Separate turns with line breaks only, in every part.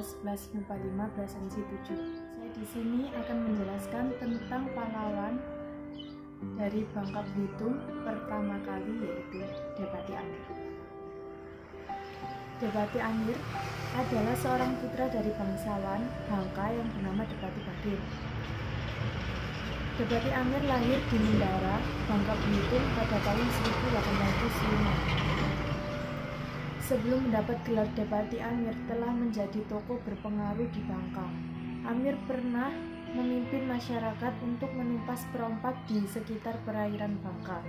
1145 Blasensi 7. Saya di sini akan menjelaskan tentang pahlawan dari Bangka Belitung pertama kali, yaitu Depati Amir. Depati Amir adalah seorang putra dari bangsawan Bangka yang bernama Depati Bahrin. Depati Amir lahir di Mindara, Bangka Belitung pada tahun 1805. Sebelum mendapat gelar Depati Amir telah menjadi tokoh berpengaruh di Bangka. Amir pernah memimpin masyarakat untuk menumpas perompak di sekitar perairan Bangka.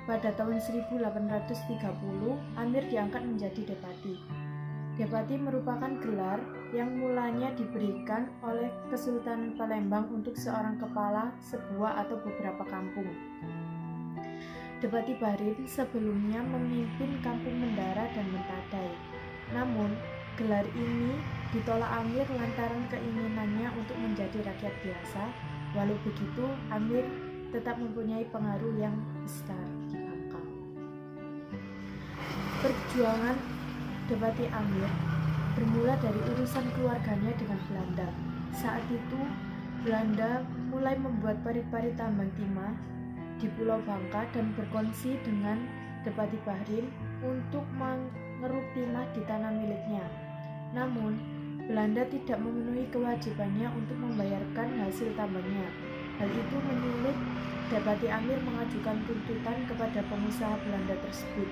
Pada tahun 1830, Amir diangkat menjadi Depati. Depati merupakan gelar yang mulanya diberikan oleh Kesultanan Palembang untuk seorang kepala sebuah atau beberapa kampung. Depati Bahrin sebelumnya memimpin kampung Mendara dan Mentadai. Namun, gelar ini ditolak Amir lantaran keinginannya untuk menjadi rakyat biasa. Walau begitu, Amir tetap mempunyai pengaruh yang besar di Bangka. Perjuangan Depati Amir bermula dari urusan keluarganya dengan Belanda. Saat itu, Belanda mulai membuat parit-parit tambang timah di Pulau Bangka dan berkongsi dengan Depati Bahrin untuk mengeruk timah di tanah miliknya. Namun, Belanda tidak memenuhi kewajibannya untuk membayarkan hasil tambangnya. Hal itu menyulut Depati Amir mengajukan tuntutan kepada pengusaha Belanda tersebut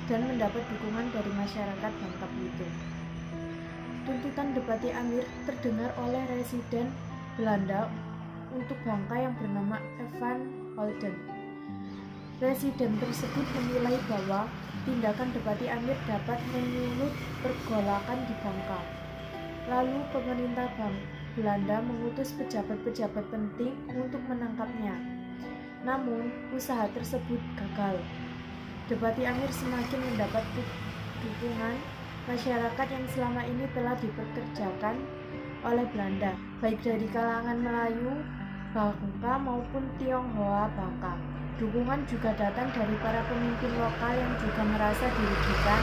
dan mendapat dukungan dari masyarakat Bangka Belitung. Tuntutan Depati Amir terdengar oleh residen Belanda untuk Bangka yang bernama Evan Holden. Residen tersebut menilai bahwa tindakan Depati Amir dapat menyulut pergolakan di Bangka. Lalu pemerintah Belanda mengutus pejabat-pejabat penting untuk menangkapnya. Namun, usaha tersebut gagal. Depati Amir semakin mendapat dukungan masyarakat yang selama ini telah dipekerjakan oleh Belanda, baik dari kalangan Melayu Bangka maupun Tionghoa Bangka. Dukungan juga datang dari para pemimpin lokal yang juga merasa dirugikan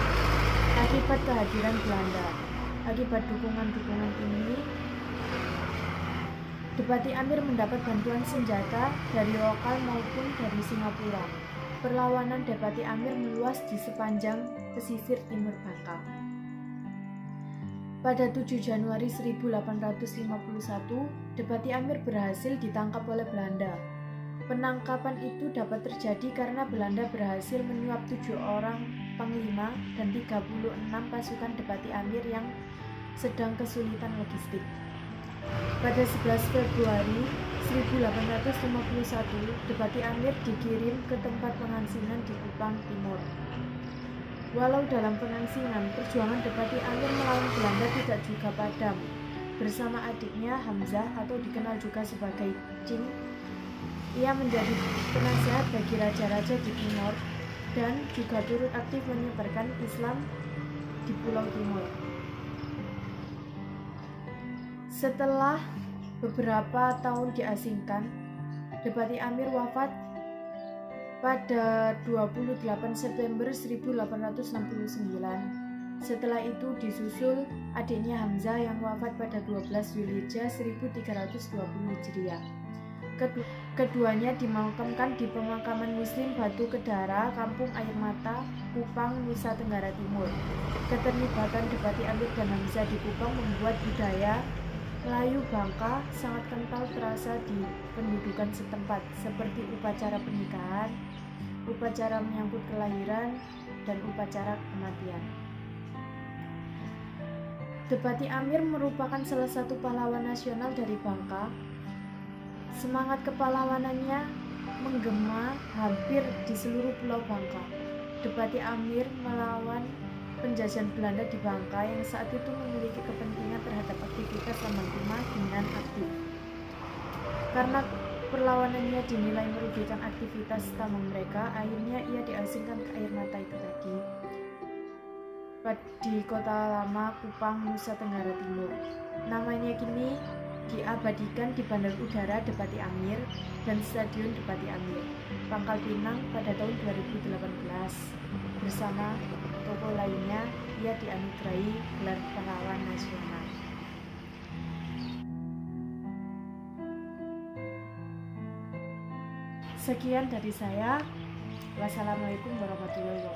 akibat kehadiran Belanda. Akibat dukungan-dukungan ini, Depati Amir mendapat bantuan senjata dari lokal maupun dari Singapura. Perlawanan Depati Amir meluas di sepanjang pesisir timur Bangka. Pada 7 Januari 1851, Depati Amir berhasil ditangkap oleh Belanda. Penangkapan itu dapat terjadi karena Belanda berhasil menyuap 7 orang panglima dan 36 pasukan Depati Amir yang sedang kesulitan logistik. Pada 11 Februari 1851, Depati Amir dikirim ke tempat pengansingan di Kupang Timur. Walau dalam pengansingan, perjuangan Depati Amir melawan Belanda tidak juga padam. Bersama adiknya Hamzah atau dikenal juga sebagai Cing, ia menjadi penasehat bagi raja-raja di Timur dan juga turut aktif menyebarkan Islam di Pulau Timur. Setelah beberapa tahun diasingkan, Depati Amir wafat pada 28 September 1869. Setelah itu disusul adiknya Hamzah yang wafat pada 12 Zulhijjah 1320 Hijriah. Keduanya dimakamkan di pemakaman Muslim Batu Kedara, Kampung Air Mata, Kupang, Nusa Tenggara Timur. Keterlibatan Depati Amir dan Hamzah di Kupang membuat budaya Melayu Bangka sangat kental terasa di pendudukan setempat, seperti upacara pernikahan, upacara menyambut kelahiran, dan upacara kematian. Depati Amir merupakan salah satu pahlawan nasional dari Bangka. Semangat kepahlawanannya menggema hampir di seluruh Pulau Bangka. Depati Amir melawan penjajahan Belanda di Bangka yang saat itu memiliki kepentingan terhadap aktivitas tambang timah dengan aktif. Karena perlawanannya dinilai merugikan aktivitas tambang mereka, akhirnya ia diasingkan ke Air Mata itu tadi, di Kota Lama, Kupang, Nusa Tenggara Timur. Namanya kini diabadikan di Bandar Udara Depati Amir dan Stadion Depati Amir, Pangkal Pinang pada tahun 2018. Bersama tokoh lainnya ia dianugerahi gelar pahlawan nasional. Sekian dari saya. Wassalamualaikum warahmatullahi wabarakatuh.